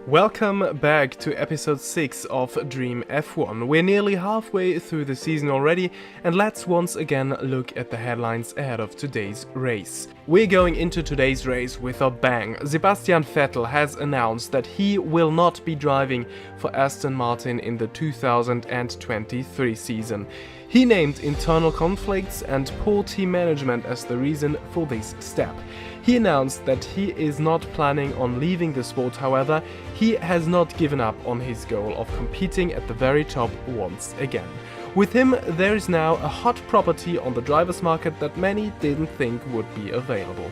Welcome back to episode 6 of Dream F1. We're nearly halfway through the season already, and let's once again look at the headlines ahead of today's race. We're going into today's race with a bang. Sebastian Vettel has announced that he will not be driving for Aston Martin in the 2023 season. He named internal conflicts and poor team management as the reason for this step. He announced that he is not planning on leaving the sport, however, he has not given up on his goal of competing at the very top once again. With him, there is now a hot property on the drivers' market that many didn't think would be available.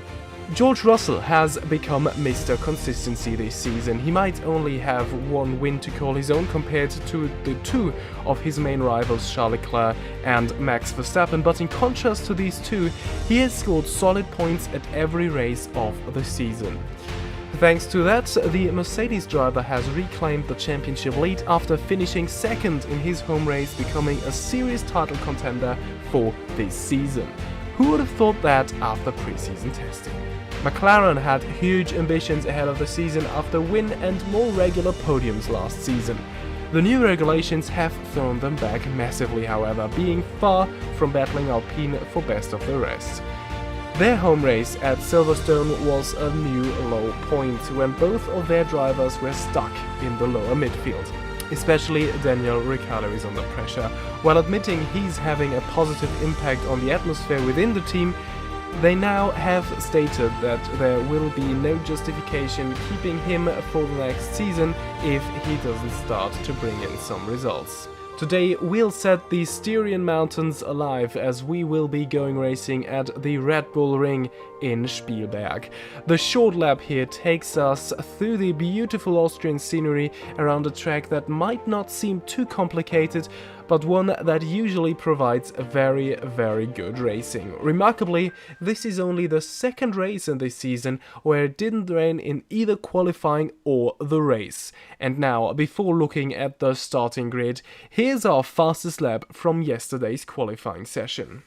George Russell has become Mr. Consistency this season. He might only have one win to call his own compared to the two of his main rivals Charles Leclerc and Max Verstappen, but in contrast to these two, he has scored solid points at every race of the season. Thanks to that, the Mercedes driver has reclaimed the championship lead after finishing second in his home race, becoming a serious title contender for this season. Who would have thought that after pre-season testing? McLaren had huge ambitions ahead of the season after win and more regular podiums last season. The new regulations have thrown them back massively, however, being far from battling Alpine for best of the rest. Their home race at Silverstone was a new low point when both of their drivers were stuck in the lower midfield. Especially Daniel Ricciardo is under pressure. While admitting he's having a positive impact on the atmosphere within the team, they now have stated that there will be no justification keeping him for the next season if he doesn't start to bring in some results. Today we'll set the Styrian Mountains alive as we will be going racing at the Red Bull Ring in Spielberg. The short lap here takes us through the beautiful Austrian scenery around a track that might not seem too complicated, but one that usually provides very good racing. Remarkably, this is only the second race in this season where it didn't rain in either qualifying or the race. And now, before looking at the starting grid, here's our fastest lap from yesterday's qualifying session.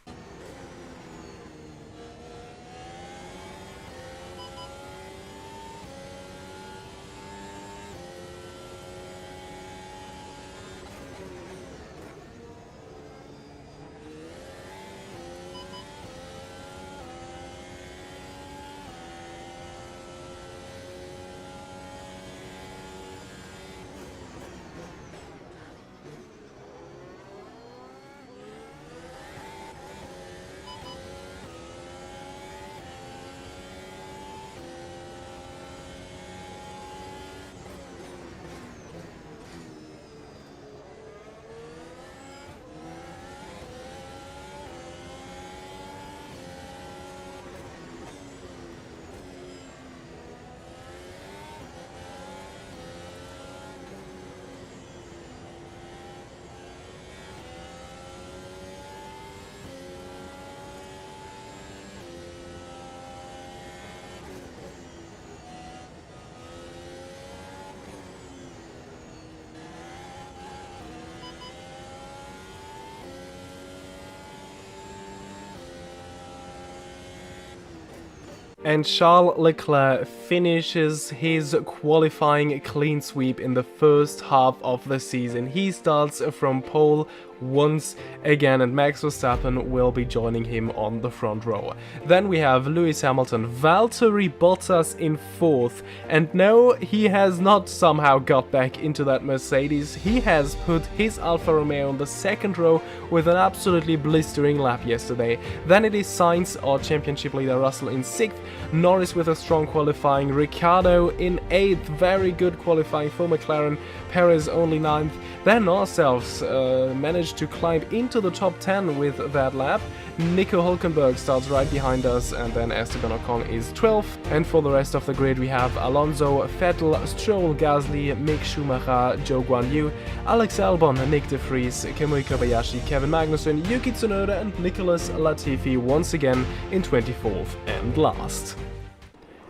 And Charles Leclerc finishes his qualifying clean sweep in the first half of the season. He starts from pole once again, and Max Verstappen will be joining him on the front row. Then we have Lewis Hamilton, Valtteri Bottas in fourth, and no, he has not somehow got back into that Mercedes. He has put his Alfa Romeo on the second row with an absolutely blistering lap yesterday. Then it is Sainz, our championship leader, Russell in sixth, Norris with a strong qualifying, Ricciardo in eighth, very good qualifying for McLaren, Perez only ninth. Then ourselves managed to climb into the top 10 with that lap. Nico Hülkenberg starts right behind us, and then Esteban Ocon is 12th. And for the rest of the grid we have Alonso, Vettel, Stroll, Gasly, Mick Schumacher, Zhou Guanyu, Alex Albon, Nick de Vries, Kamui Kobayashi, Kevin Magnussen, Yuki Tsunoda and Nicholas Latifi once again in 24th and last.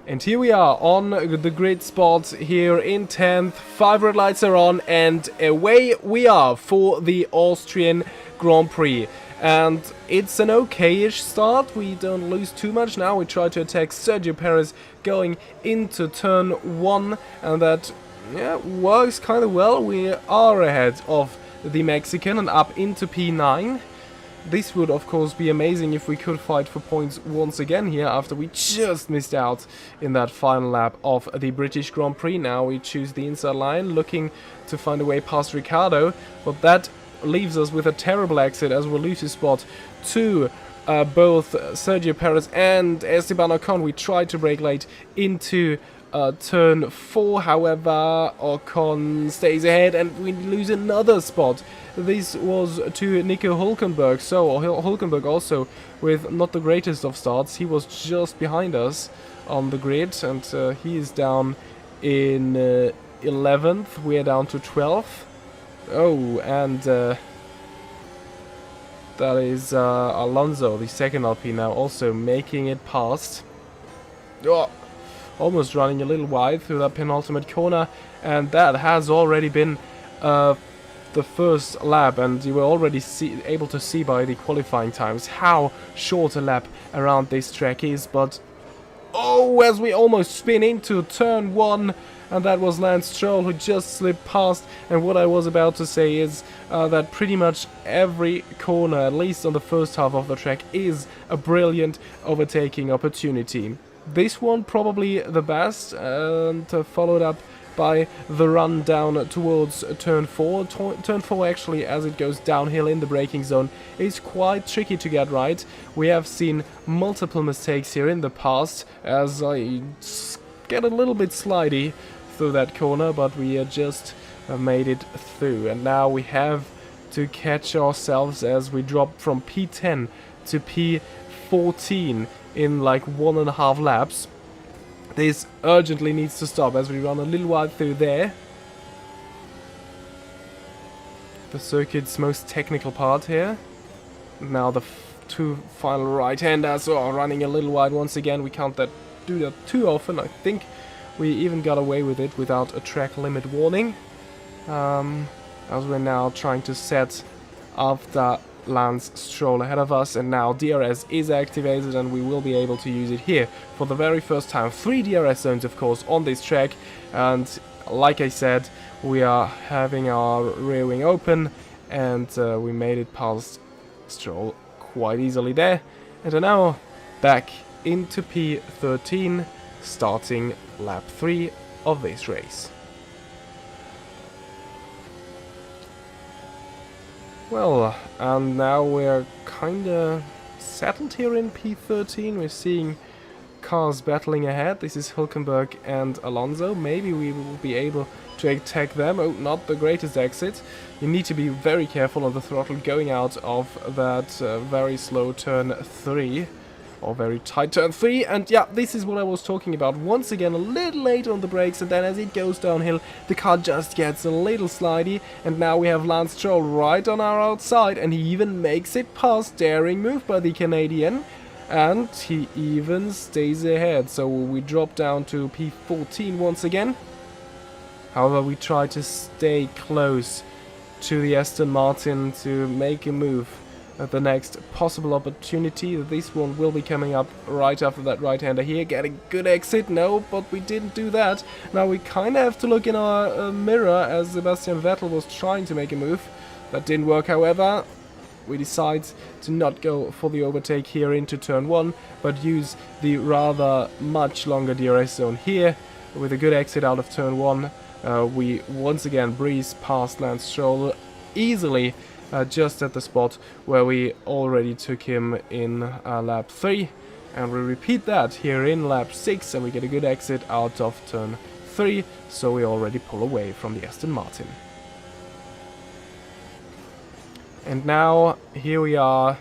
And here we are on the grid spot here in 10th, 5 red lights are on, and away we are for the Austrian Grand Prix. And it's an okay-ish start, we don't lose too much now. We try to attack Sergio Perez going into turn 1, and that yeah, works kind of well. We are ahead of the Mexican and up into P9. This would of course be amazing if we could fight for points once again here after we just missed out in that final lap of the British Grand Prix. Now we choose the inside line, looking to find a way past Ricciardo, but that leaves us with a terrible exit as we'll lose his spot to both Sergio Perez and Esteban Ocon. We tried to brake late into turn 4, however Ocon stays ahead and we lose another spot. This was to Nico Hülkenberg, so Hülkenberg also with not the greatest of starts. He was just behind us on the grid and he is down in 11th, we are down to 12th. Oh, and that is Alonso, the second LP now, also making it past. Oh, almost running a little wide through that penultimate corner, and that has already been the first lap, and you were already able to see by the qualifying times how short a lap around this track is. But oh, as we almost spin into turn 1, and that was Lance Stroll who just slipped past. And what I was about to say is that pretty much every corner, at least on the first half of the track, is a brilliant overtaking opportunity. This one probably the best, and followed up by the run down towards turn 4. Turn 4 actually, as it goes downhill in the braking zone, is quite tricky to get right. We have seen multiple mistakes here in the past, as I get a little bit slidey through that corner, but we just made it through. And now we have to catch ourselves as we drop from P10 to P14 in like 1.5 laps. This urgently needs to stop as we run a little while through there. The circuit's most technical part here. Now the two final right-handers are running a little wide once again. We can't do that too often. I think we even got away with it without a track limit warning. As we're now trying to set after Lance Stroll ahead of us, and now DRS is activated and we will be able to use it here for the very first time. 3 DRS zones of course on this track, and like I said, we are having our rear wing open, and we made it past Stroll quite easily there, and are now back into P13, starting lap 3 of this race. Well, and now we're kinda settled here in P13. We're seeing cars battling ahead. This is Hülkenberg and Alonso. Maybe we will be able to attack them. Oh, not the greatest exit. You need to be very careful on the throttle going out of that very slow turn 3. Or very tight turn 3, and yeah, this is what I was talking about. Once again, a little late on the brakes, and then as it goes downhill, the car just gets a little slidey, and now we have Lance Stroll right on our outside, and he even makes it past. Daring move by the Canadian, and he even stays ahead, so we drop down to P14 once again. However, we try to stay close to the Aston Martin to make a move at the next possible opportunity. This one will be coming up right after that right-hander here. Get a good exit. No, but we didn't do that. Now we kind of have to look in our mirror as Sebastian Vettel was trying to make a move. That didn't work, however. We decide to not go for the overtake here into turn 1, but use the rather much longer DRS zone here. With a good exit out of turn 1, we once again breeze past Lance Stroll easily, just at the spot where we already took him in lap 3, and we repeat that here in lap 6, and we get a good exit out of turn 3, so we already pull away from the Aston Martin. And now here we are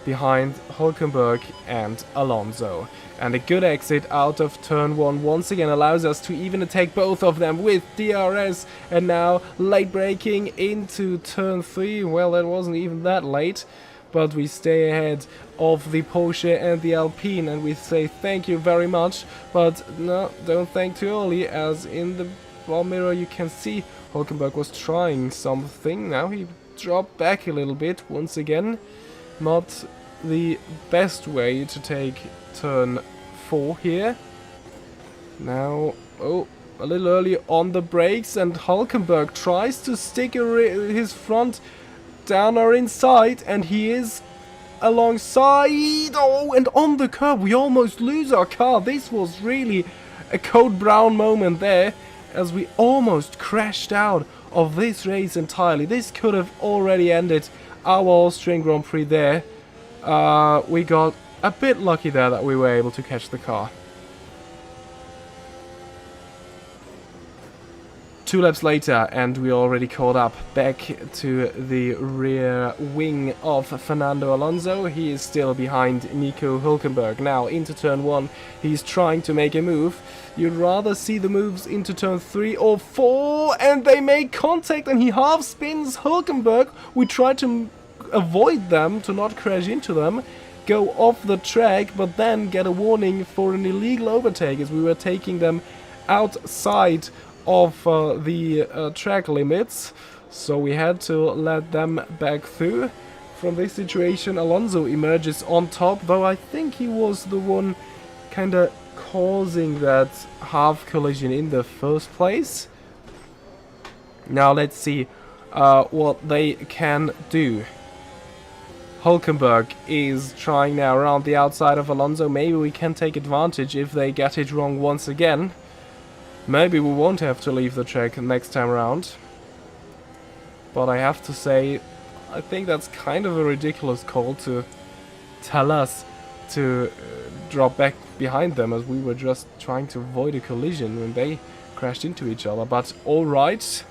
behind Hülkenberg and Alonso, and a good exit out of turn 1 once again allows us to even attack both of them with DRS, and now late braking into turn 3. Well, that wasn't even that late, but we stay ahead of the Porsche and the Alpine, and we say thank you very much, but no, don't thank too early, as in the bar mirror you can see Hülkenberg was trying something. Now he dropped back a little bit once again. Not the best way to take turn 4 here. Now, oh, a little early on the brakes, and Hulkenberg tries to stick his front down our inside, and he is alongside. Oh, and on the curb we almost lose our car. This was really a Code Brown moment there, as we almost crashed out of this race entirely. This could have already ended our Austrian Grand Prix there. We got a bit lucky there that we were able to catch the car. 2 laps later, and we already caught up back to the rear wing of Fernando Alonso. He is still behind Nico Hülkenberg. Now into turn 1, he's trying to make a move. You'd rather see the moves into turn 3 or 4, and they make contact, and he half spins Hülkenberg. We try to avoid them, to not crash into them, go off the track, but then get a warning for an illegal overtake, as we were taking them outside of the track limits, so we had to let them back through. From this situation, Alonso emerges on top, though I think he was the one kinda causing that half collision in the first place. Now let's see what they can do. Hülkenberg is trying now around the outside of Alonso. Maybe we can take advantage if they get it wrong once again. Maybe we won't have to leave the track next time around. But I have to say, I think that's kind of a ridiculous call to tell us to drop back behind them, as we were just trying to avoid a collision when they crashed into each other. But alright,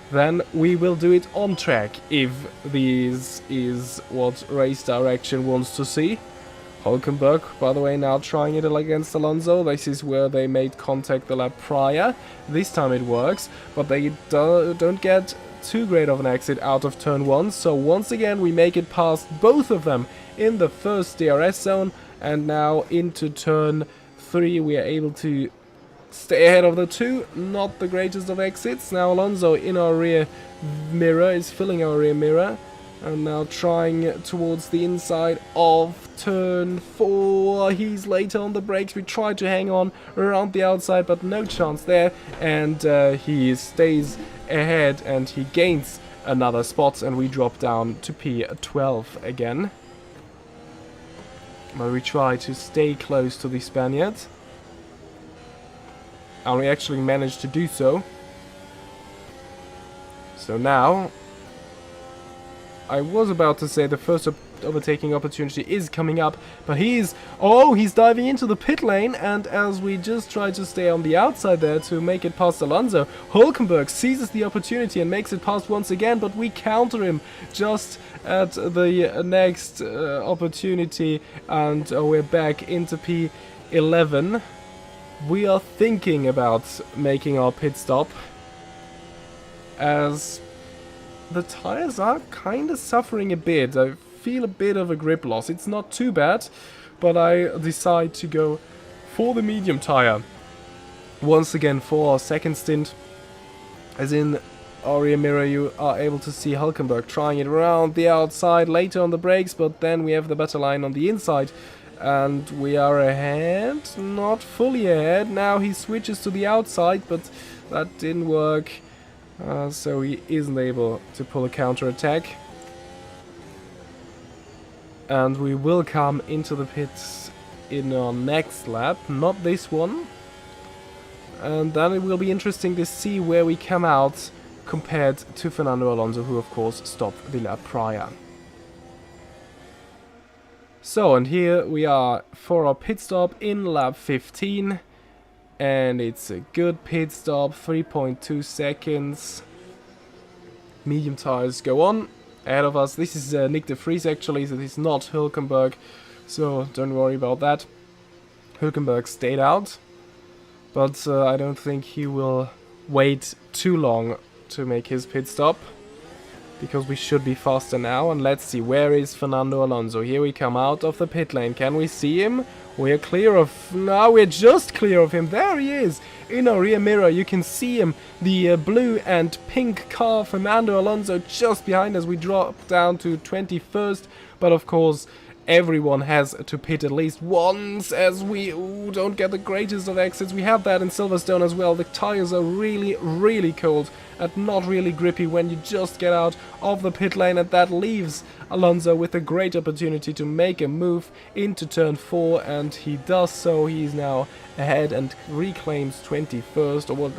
then we will do it on track if this is what race direction wants to see. Hülkenberg, by the way, now trying it against Alonso. This is where they made contact the lap prior. This time it works, but they don't get too great of an exit out of turn 1. So once again we make it past both of them in the first DRS zone, and now into turn 3 we are able to stay ahead of the 2. Not the greatest of exits. Now Alonso in our rear mirror is filling our rear mirror. And now trying towards the inside of turn 4. He's later on the brakes. We try to hang on around the outside, but no chance there. And he stays ahead, and he gains another spot, and we drop down to P12 again. But we try to stay close to the Spaniard. And we actually managed to do so. So now, I was about to say the first overtaking opportunity is coming up, but he's diving into the pit lane, and as we just try to stay on the outside there to make it past Alonso, Hülkenberg seizes the opportunity and makes it past once again, but we counter him just at the next opportunity, and we're back into P11. We are thinking about making our pit stop, as the tires are kind of suffering a bit. I feel a bit of a grip loss. It's not too bad, but I decide to go for the medium tire once again for our second stint. As in our rear mirror, you are able to see Hülkenberg trying it around the outside later on the brakes, but then we have the better line on the inside, and we are ahead. Not fully ahead. Now he switches to the outside, but that didn't work. So he isn't able to pull a counter-attack. And we will come into the pits in our next lap, not this one. And then it will be interesting to see where we come out compared to Fernando Alonso, who of course stopped the lap prior. So, and here we are for our pit stop in lap 15. And it's a good pit stop, 3.2 seconds. Medium tires go on ahead of us. This is Nick de Vries actually, so this is not Hülkenberg, so don't worry about that. Hülkenberg stayed out, but I don't think he will wait too long to make his pit stop, because we should be faster now. And let's see, where is Fernando Alonso? Here we come out of the pit lane. Can we see him? We're clear of... No, we're just clear of him. There he is. In our rear mirror, you can see him. The blue and pink car, Fernando Alonso, just behind us. We drop down to 21st. But of course, everyone has to pit at least once, as we don't get the greatest of exits. We have that in Silverstone as well. The tires are really, really cold and not really grippy when you just get out of the pit lane, and that leaves Alonso with a great opportunity to make a move into turn 4, and he does so. He's now ahead and reclaims 21st, or what?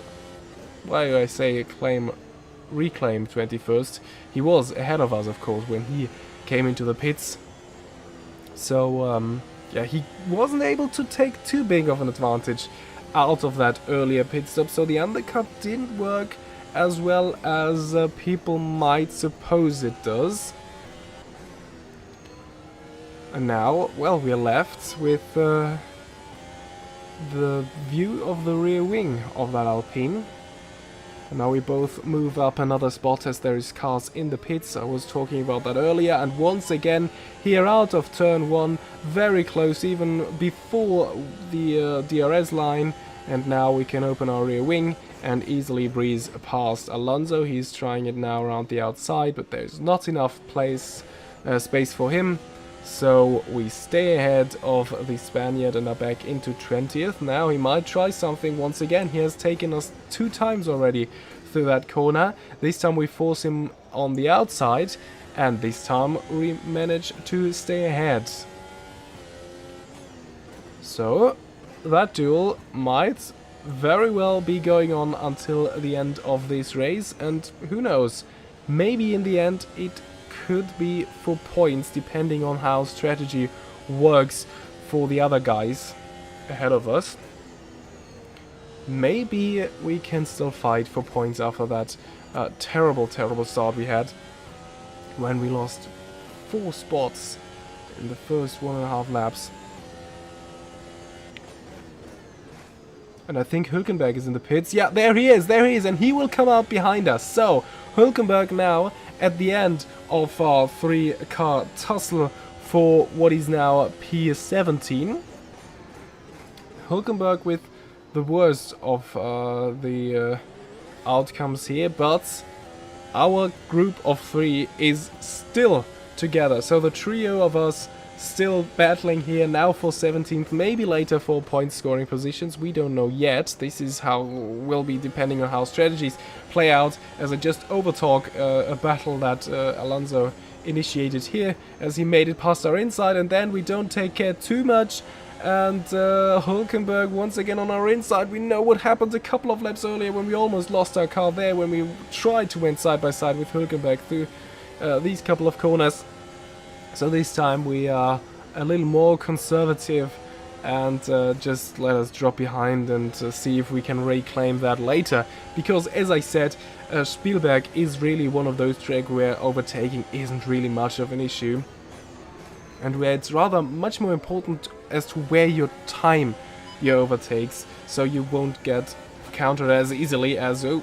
Why do I say reclaim 21st? He was ahead of us, of course, when he came into the pits. So, yeah, he wasn't able to take too big of an advantage out of that earlier pit stop, so the undercut didn't work as well as people might suppose it does. And now, well, we're left with the view of the rear wing of that Alpine. And now we both move up another spot as there is cars in the pits. I was talking about that earlier, and once again here out of turn 1, very close, even before the DRS line, and now we can open our rear wing and easily breeze past Alonso. He's trying it now around the outside, but there's not enough space for him. So we stay ahead of the Spaniard and are back into 20th. Now he might try something once again. He has taken us 2 times already through that corner. This time we force him on the outside, and this time we manage to stay ahead. So that duel might very well be going on until the end of this race, and who knows, maybe in the end it could be for points, depending on how strategy works for the other guys ahead of us. Maybe we can still fight for points after that terrible start we had when we lost 4 spots in the first 1.5 laps. And I think Hülkenberg is in the pits. Yeah, there he is, and he will come out behind us. So, Hülkenberg now at the end of our 3-car tussle for what is now P17. Hülkenberg with the worst of the outcomes here, but our group of 3 is still together. So the trio of us still battling here now for 17th, maybe later for point scoring positions. We don't know yet. This is how will be depending on how strategies play out, as I just overtalk a battle that Alonso initiated here as he made it past our inside, and then we don't take care too much, and Hülkenberg once again on our inside. We know what happened a couple of laps earlier when we almost lost our car there, when we tried to win side by side with Hülkenberg through these couple of corners. So this time we are a little more conservative and just let us drop behind and see if we can reclaim that later. Because as I said, Spielberg is really one of those tracks where overtaking isn't really much of an issue. And where it's rather much more important as to where your time your overtakes, so you won't get countered as easily as, oh,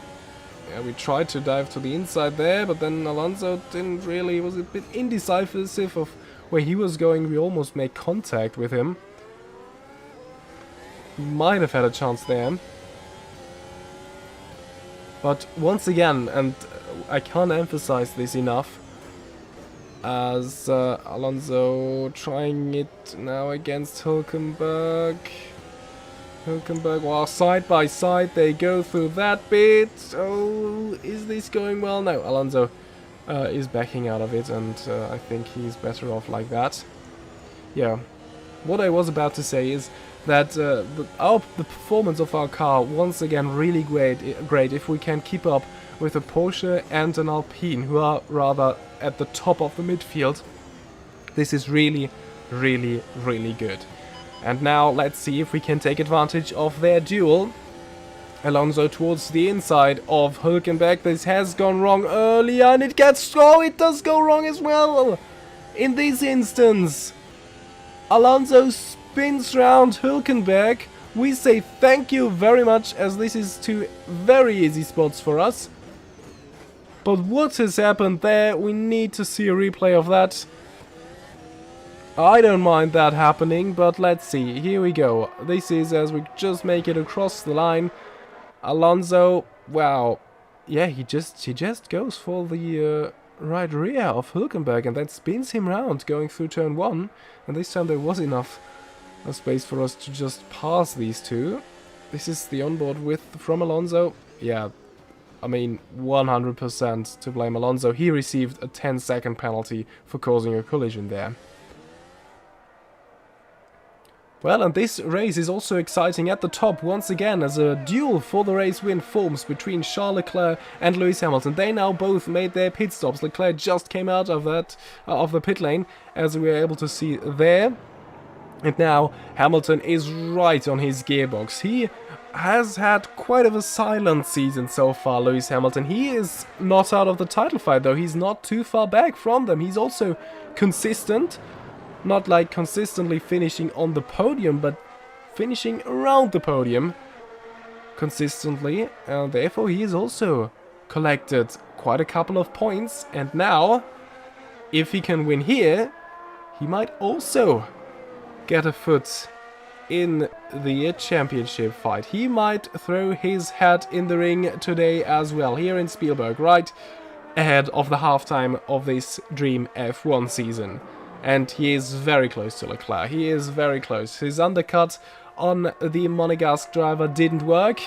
yeah, we tried to dive to the inside there, but then Alonso didn't really, was a bit indecisive of where he was going. We almost made contact with him. Might have had a chance there. But once again, and I can't emphasize this enough, as Alonso trying it now against Hülkenberg. Well, side by side they go through that bit. Oh, is this going well? No, Alonso is backing out of it, and I think he's better off like that. Yeah, what I was about to say is that the performance of our car once again really great if we can keep up with a Porsche and an Alpine, who are rather at the top of the midfield. This is really good. And now let's see if we can take advantage of their duel. Alonso towards the inside of Hülkenberg. This has gone wrong earlier, and it does go wrong as well. In this instance, Alonso spins round Hülkenberg. We say thank you very much, as this is 2 very easy spots for us. But what has happened there? We need to see a replay of that. I don't mind that happening, but let's see. Here we go. This is as we just make it across the line. Alonso, wow. Yeah, he just goes for the right rear of Hülkenberg, and that spins him round going through turn 1. And this time there was enough space for us to just pass these two. This is the onboard width from Alonso. Yeah, I mean 100% to blame Alonso. He received a 10-second penalty for causing a collision there. Well, and this race is also exciting at the top once again as a duel for the race win forms between Charles Leclerc and Lewis Hamilton. They now both made their pit stops. Leclerc just came out of the pit lane, as we were able to see there. And now Hamilton is right on his gearbox. He has had quite of a silent season so far, Lewis Hamilton. He is not out of the title fight though. He's not too far back from them. He's also consistent. Not like consistently finishing on the podium, but finishing around the podium consistently. And therefore he has also collected quite a couple of points. And now, if he can win here, he might also get a foot in the championship fight. He might throw his hat in the ring today as well, here in Spielberg, right ahead of the halftime of this Dream F1 season. And he is very close to Leclerc. He is very close. His undercut on the Monegasque driver didn't work.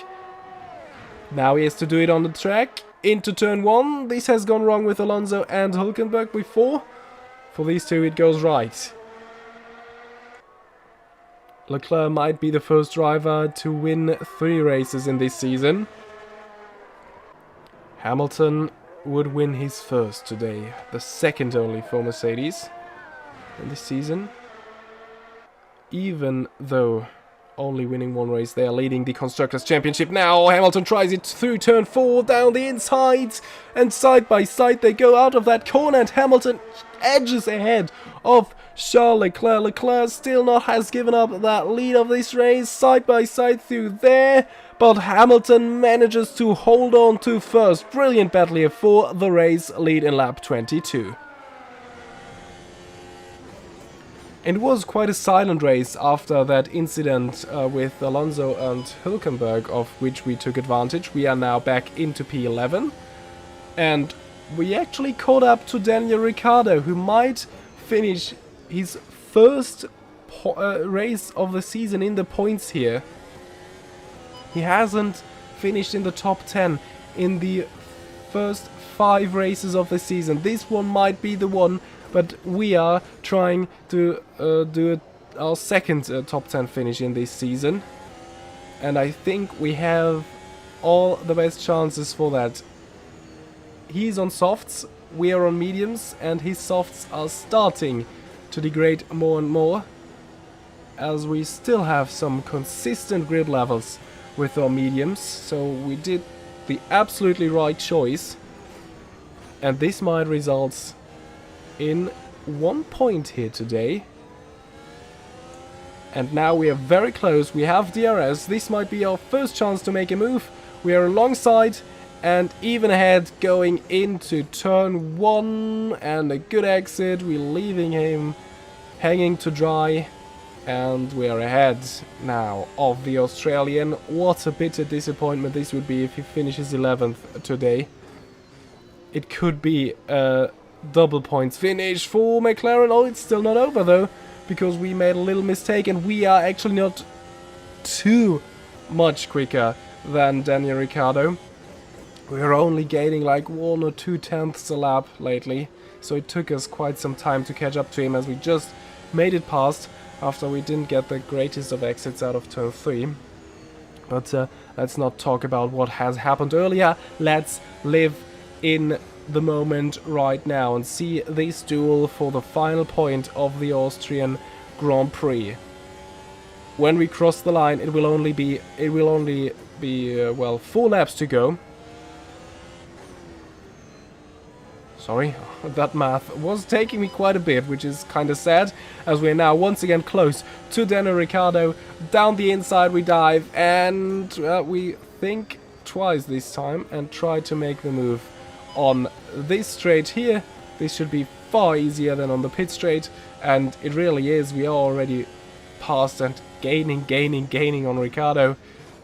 Now he has to do it on the track. Into turn 1. This has gone wrong with Alonso and Hülkenberg before. For these two it goes right. Leclerc might be the first driver to win 3 races in this season. Hamilton would win his first today. The second only for Mercedes in this season. Even though only winning 1 race, they are leading the Constructors' Championship now. Hamilton tries it through turn 4, down the inside, and side by side they go out of that corner, and Hamilton edges ahead of Charles Leclerc. Leclerc still not has given up that lead of this race, side by side through there, but Hamilton manages to hold on to first. Brilliant battle here for the race lead in lap 22. It was quite a silent race after that incident with Alonso and Hülkenberg, of which we took advantage. We are now back into P11. And we actually caught up to Daniel Ricciardo, who might finish his first race of the season in the points here. He hasn't finished in the top 10 in the first 5 races of the season. This one might be the one. But we are trying to do our second top 10 finish in this season. And I think we have all the best chances for that. He's on softs, we are on mediums, and his softs are starting to degrade more and more, as we still have some consistent grip levels with our mediums. So we did the absolutely right choice. And this might result in 1 point here today. And now we are very close. We have DRS. This might be our first chance to make a move. We are alongside and even ahead going into turn 1, and a good exit. We're leaving him hanging to dry, and we are ahead now of the Australian. What a bitter disappointment this would be if he finishes 11th today. It could be a double points finish for McLaren. Oh, it's still not over though, because we made a little mistake and we are actually not too much quicker than Daniel Ricciardo. We're only gaining like 1 or 2 tenths a lap lately, so it took us quite some time to catch up to him, as we just made it past after we didn't get the greatest of exits out of turn 3. But let's not talk about what has happened earlier. Let's live in the moment right now and see this duel for the final point of the Austrian Grand Prix. When we cross the line, it will only be well, 4 laps to go. Sorry, that math was taking me quite a bit, which is kind of sad, as we're now once again close to Daniel Ricciardo. Down the inside we dive, and we think twice this time and try to make the move on this straight here. This should be far easier than on the pit straight, and it really is. We are already past and gaining on Ricciardo.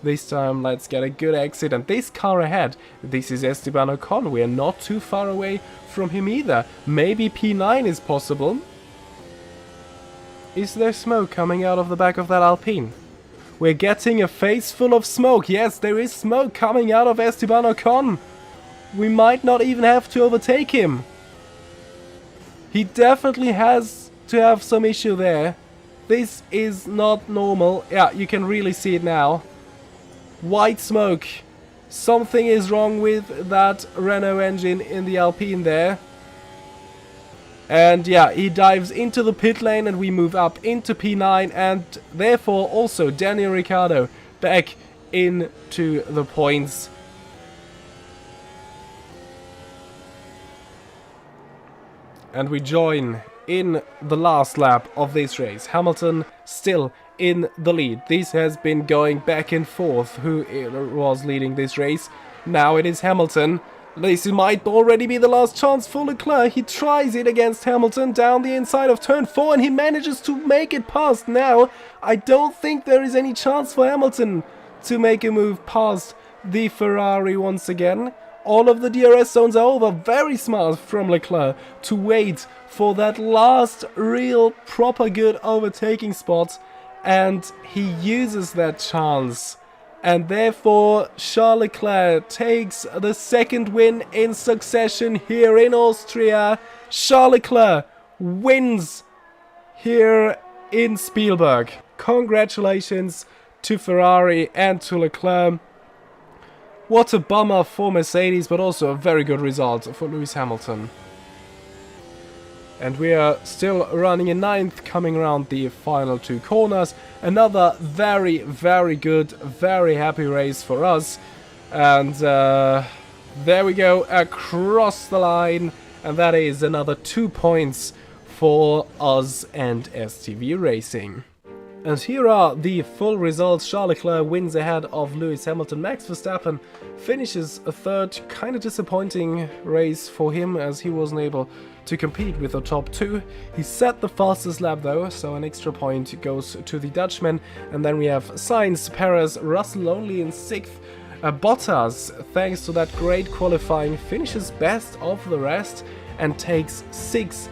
This time let's get a good exit, and this car ahead, this is Esteban Ocon. We are not too far away from him either. Maybe P9 is possible. Is there smoke coming out of the back of that Alpine? We're getting a face full of smoke. Yes, there is smoke coming out of Esteban Ocon. We might not even have to overtake him. He definitely has to have some issue there. This is not normal. Yeah, you can really see it now. White smoke. Something is wrong with that Renault engine in the Alpine there. And yeah, he dives into the pit lane and we move up into P9, and therefore also Daniel Ricciardo back into the points. And we join in the last lap of this race. Hamilton still in the lead. This has been going back and forth who was leading this race. Now it is Hamilton. This might already be the last chance for Leclerc. He tries it against Hamilton down the inside of turn 4 and he manages to make it past. Now, I don't think there is any chance for Hamilton to make a move past the Ferrari once again. All of the DRS zones are over. Very smart from Leclerc to wait for that last real proper good overtaking spot. And he uses that chance. And therefore, Charles Leclerc takes the second win in succession here in Austria. Charles Leclerc wins here in Spielberg. Congratulations to Ferrari and to Leclerc. What a bummer for Mercedes, but also a very good result for Lewis Hamilton. And we are still running in 9th, coming around the final 2 corners. Another very, very good, very happy race for us. And there we go, across the line. And that is another 2 points for us and STV Racing. And here are the full results. Charles Leclerc wins ahead of Lewis Hamilton. Max Verstappen finishes a 3rd. Kind of disappointing race for him as he wasn't able to compete with the top 2. He set the fastest lap though, so an extra point goes to the Dutchman. And then we have Sainz, Perez, Russell only in 6th. Bottas, thanks to that great qualifying, finishes best of the rest and takes 6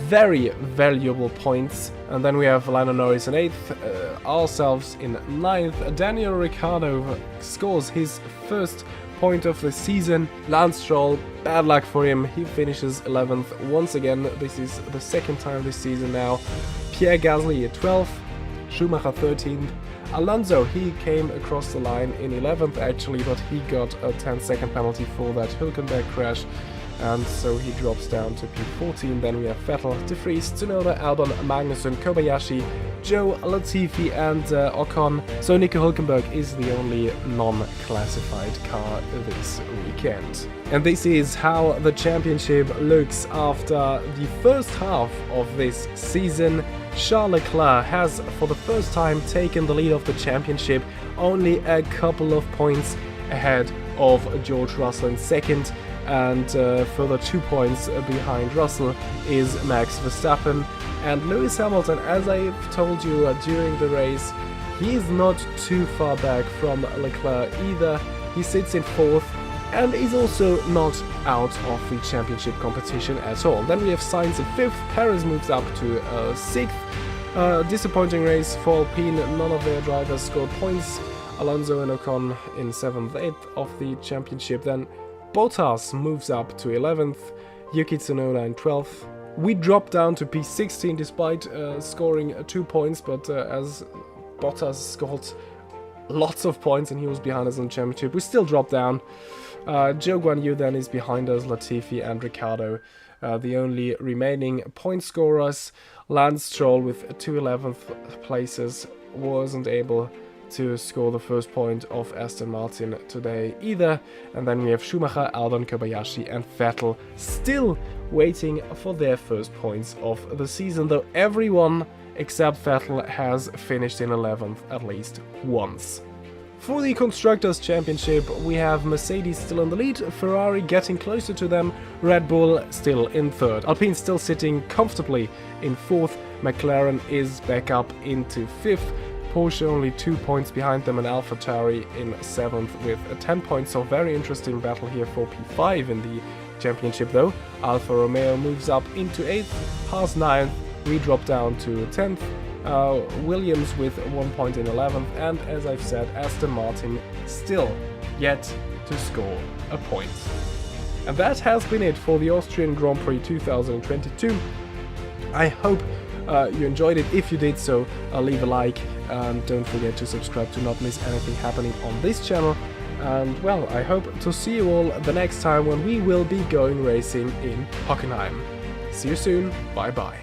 very valuable points. And then we have Lando Norris in 8th, ourselves in 9th. Daniel Ricciardo scores his first point of the season. Lance Stroll, bad luck for him, he finishes 11th once again. This is the 2nd time this season now. Pierre Gasly at 12th, Schumacher 13th. Alonso, he came across the line in 11th actually, but he got a 10-second penalty for that Hülkenberg crash. And so he drops down to P14. Then we have Vettel, De Vries, Tsunoda, Albon, Magnussen, Kobayashi, Joe, Latifi and Ocon. So Nico Hülkenberg is the only non-classified car this weekend. And this is how the championship looks after the first half of this season. Charles Leclerc has for the first time taken the lead of the championship, only a couple of points ahead of George Russell in 2nd. And further 2 points behind Russell is Max Verstappen. And Lewis Hamilton, as I've told you during the race, he is not too far back from Leclerc either. He sits in 4th and is also not out of the championship competition at all. Then we have Sainz in 5th, Perez moves up to 6th. Disappointing race for Alpine, none of their drivers scored points. Alonso and Ocon in 7th, 8th of the championship. Then Bottas moves up to 11th, Yuki Tsunoda in 12th. We drop down to P16 despite scoring 2 points, but as Bottas scored lots of points and he was behind us in the championship, we still drop down. Zhou Guanyu then is behind us, Latifi and Ricciardo, the only remaining point scorers. Lance Stroll with 2 11th places wasn't able to score the first point of Aston Martin today either. And then we have Schumacher, Albon, Kobayashi and Vettel still waiting for their first points of the season, though everyone except Vettel has finished in 11th at least once. For the Constructors' Championship, we have Mercedes still in the lead, Ferrari getting closer to them, Red Bull still in 3rd, Alpine still sitting comfortably in 4th, McLaren is back up into 5th, Porsche only 2 points behind them, and AlphaTauri in 7th with 10 points, so very interesting battle here for P5 in the championship though. Alfa Romeo moves up into 8th, Haas 9th, we drop down to 10th, Williams with 1 point in 11th, and as I've said, Aston Martin still yet to score a point. And that has been it for the Austrian Grand Prix 2022. I hope you enjoyed it. If you did so, leave a like and don't forget to subscribe to not miss anything happening on this channel. And well, I hope to see you all the next time when we will be going racing in Hockenheim. See you soon, bye bye.